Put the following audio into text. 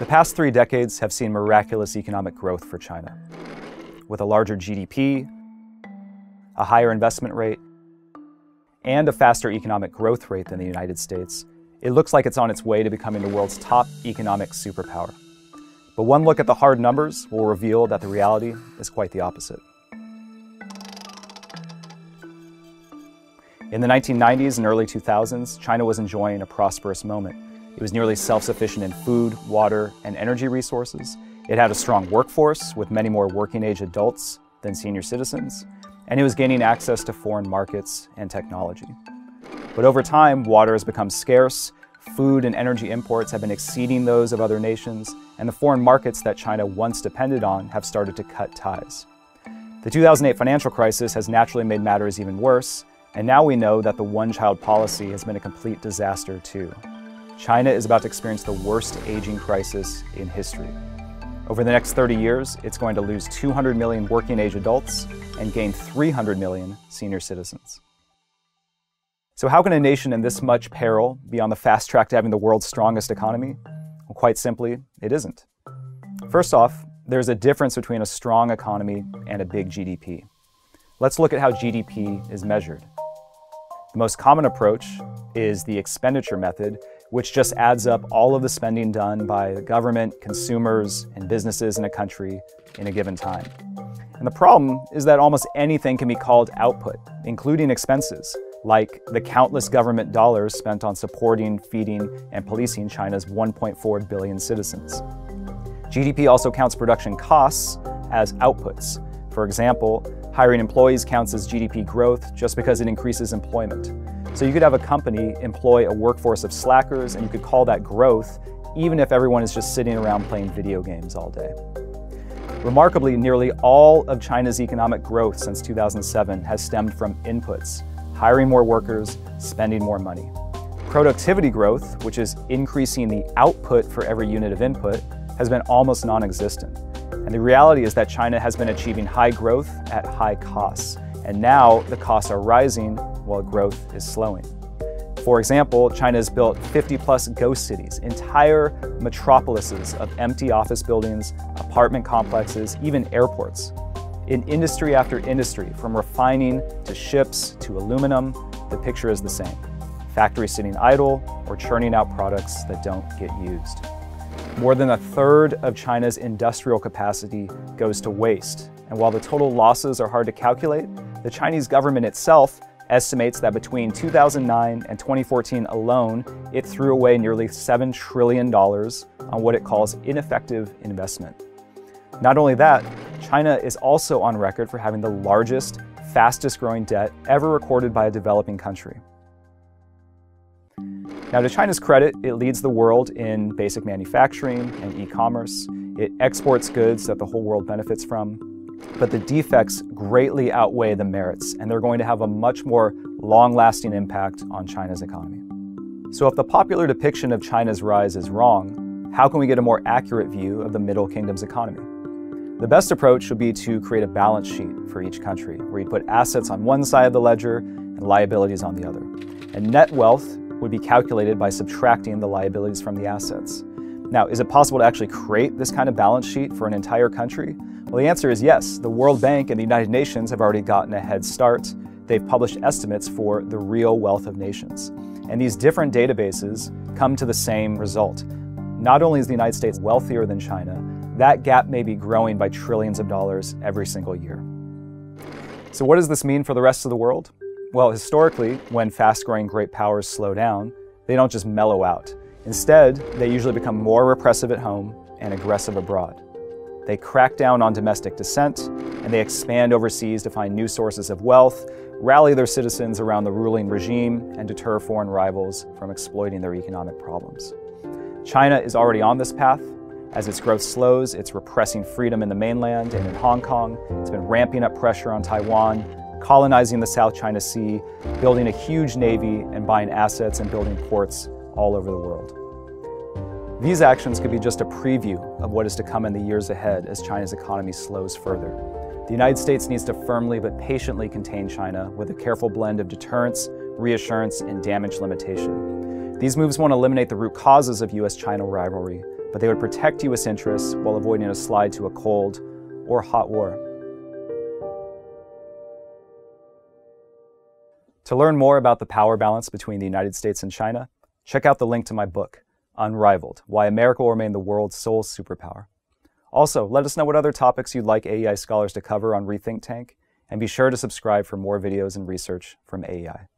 The past 3 decades have seen miraculous economic growth for China. With a larger GDP, a higher investment rate, and a faster economic growth rate than the United States, it looks like it's on its way to becoming the world's top economic superpower. But one look at the hard numbers will reveal that the reality is quite the opposite. In the 1990s and early 2000s, China was enjoying a prosperous moment. It was nearly self-sufficient in food, water, and energy resources. It had a strong workforce with many more working-age adults than senior citizens, and it was gaining access to foreign markets and technology. But over time, water has become scarce, food and energy imports have been exceeding those of other nations, and the foreign markets that China once depended on have started to cut ties. The 2008 financial crisis has naturally made matters even worse, and now we know that the one-child policy has been a complete disaster too. China is about to experience the worst aging crisis in history. Over the next 30 years, it's going to lose 200 million working-age adults and gain 300 million senior citizens. So how can a nation in this much peril be on the fast track to having the world's strongest economy? Well, quite simply, it isn't. First off, there's a difference between a strong economy and a big GDP. Let's look at how GDP is measured. The most common approach is the expenditure method, which just adds up all of the spending done by the government, consumers, and businesses in a country in a given time. And the problem is that almost anything can be called output, including expenses, like the countless government dollars spent on supporting, feeding, and policing China's 1.4 billion citizens. GDP also counts production costs as outputs. For example, hiring employees counts as GDP growth just because it increases employment. So you could have a company employ a workforce of slackers, and you could call that growth, even if everyone is just sitting around playing video games all day. Remarkably, nearly all of China's economic growth since 2007 has stemmed from inputs, hiring more workers, spending more money. Productivity growth, which is increasing the output for every unit of input, has been almost non-existent. And the reality is that China has been achieving high growth at high costs. And now the costs are rising while growth is slowing. For example, China has built 50-plus ghost cities, entire metropolises of empty office buildings, apartment complexes, even airports. In industry after industry, from refining to ships to aluminum, the picture is the same. Factories sitting idle or churning out products that don't get used. More than a third of China's industrial capacity goes to waste. And while the total losses are hard to calculate, the Chinese government itself estimates that between 2009 and 2014 alone, it threw away nearly $7 trillion on what it calls ineffective investment. Not only that, China is also on record for having the largest, fastest growing debt ever recorded by a developing country. Now, to China's credit, it leads the world in basic manufacturing and e-commerce. It exports goods that the whole world benefits from. But the defects greatly outweigh the merits, and they're going to have a much more long-lasting impact on China's economy. So if the popular depiction of China's rise is wrong, how can we get a more accurate view of the Middle Kingdom's economy? The best approach would be to create a balance sheet for each country, where you put assets on one side of the ledger and liabilities on the other. And net wealth would be calculated by subtracting the liabilities from the assets. Now, is it possible to actually create this kind of balance sheet for an entire country? Well, the answer is yes. The World Bank and the United Nations have already gotten a head start. They've published estimates for the real wealth of nations. And these different databases come to the same result. Not only is the United States wealthier than China, that gap may be growing by trillions of dollars every single year. So what does this mean for the rest of the world? Well, historically, when fast-growing great powers slow down, they don't just mellow out. Instead, they usually become more repressive at home and aggressive abroad. They crack down on domestic dissent, and they expand overseas to find new sources of wealth, rally their citizens around the ruling regime, and deter foreign rivals from exploiting their economic problems. China is already on this path. As its growth slows, it's repressing freedom in the mainland and in Hong Kong. It's been ramping up pressure on Taiwan, colonizing the South China Sea, building a huge navy, and buying assets and building ports all over the world. These actions could be just a preview of what is to come in the years ahead as China's economy slows further. The United States needs to firmly but patiently contain China with a careful blend of deterrence, reassurance, and damage limitation. These moves won't eliminate the root causes of US-China rivalry, but they would protect U.S. interests while avoiding a slide to a cold or hot war. To learn more about the power balance between the United States and China, check out the link to my book, Unrivaled: Why America Will Remain the World's Sole Superpower. Also, let us know what other topics you'd like AEI scholars to cover on Rethink Tank, and be sure to subscribe for more videos and research from AEI.